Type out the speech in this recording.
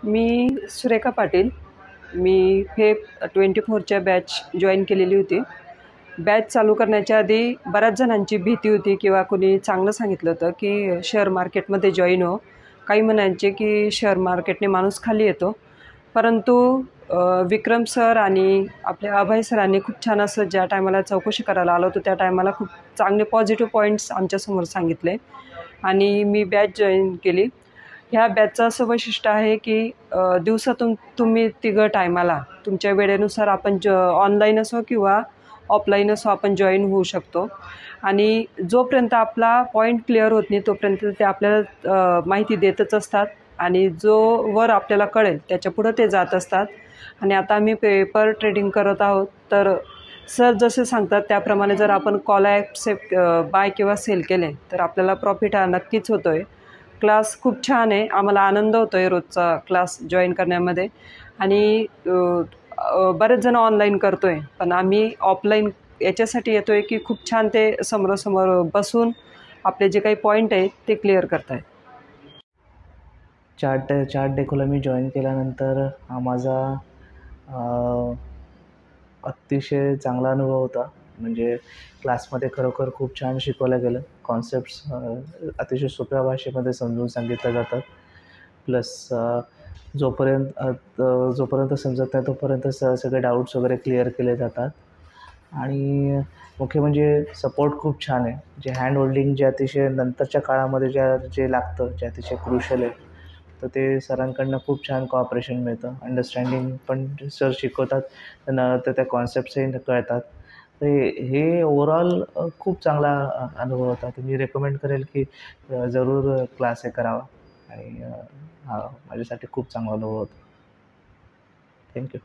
मी सुरेखा पाटील. मी Feb 24च्या batch join केलेली होती. Batch चालू करण्याच्या आधी बऱ्याच जणांची भीती होती किंवा कोणी चांगलं सांगितलं होतं की शेअर मार्केटमध्ये जॉईन हो. काही म्हणायचे की शेअर मार्केटने माणूस खाली येतो. परंतु विक्रम सर आणि आपल्या अभय सरांनी खूप छान असं ज्या टायमाला चौकशी करायला आलो होतो त्या टायमाला खूप चांगले पॉझिटिव्ह पॉईंट्स आमच्यासमोर सांगितले आणि मी बॅच जॉईन केली. ह्या बॅचचं असं वैशिष्ट्य आहे की दिवसातून तुम्ही तिघं टायमाला तुमच्या वेळेनुसार आपण ऑनलाईन असो किंवा ऑफलाईन असो आपण जॉईन होऊ शकतो. आणि जोपर्यंत आपला पॉईंट क्लिअर होत नाही तोपर्यंत ते आपल्याला माहिती देतच असतात आणि जो वर आपल्याला कळेल त्याच्या पुढं ते जात असतात. आणि आता आम्ही पेपर ट्रेडिंग करत आहोत, तर सर जसे सांगतात त्याप्रमाणे जर आपण कॉल ॲक्सेप्ट बाय किंवा सेल केले तर आपल्याला प्रॉफिट हा नक्कीच होतो आहे. क्लास खूप छान आहे. आम्हाला आनंद होतो आहे रोजचा क्लास जॉईन करण्यामध्ये. आणि बरेच जण ऑनलाईन करतो आहे, पण आम्ही ऑफलाईन याच्यासाठी येतो आहे की खूप छान ते समोरासमोर बसून आपले जे काही पॉईंट आहेत ते क्लिअर करत आहेत. चार्ट डेकोला मी जॉईन केल्यानंतर हा माझा अतिशय चांगला अनुभव होता. म्हणजे क्लासमध्ये खरोखर खूप छान शिकवलं गेलं. कॉन्सेप्ट्स अतिशय सोप्या भाषेमध्ये समजून सांगितल्या जातात. प्लस जोपर्यंत समजत नाही तोपर्यंत सगळे डाऊट्स वगैरे क्लिअर केले जातात. आणि मुख्य म्हणजे सपोर्ट खूप छान आहे. जे हँड होल्डिंग जे अतिशय नंतरच्या काळामध्ये जे लागतं, जे अतिशय क्रुशल आहे, तर ते सरांकडनं खूप छान कॉपरेशन मिळतं. अंडरस्टँडिंग पण सर शिकवतात, तर त्या कॉन्सेप्ट्सही कळतात. तर हे ओव्हरऑल खूप चांगला अनुभव होता. तर मी रेकमेंड करेल की जरूर क्लास हे करावा. आणि हा माझ्यासाठी खूप चांगला अनुभव होता. थँक्यू.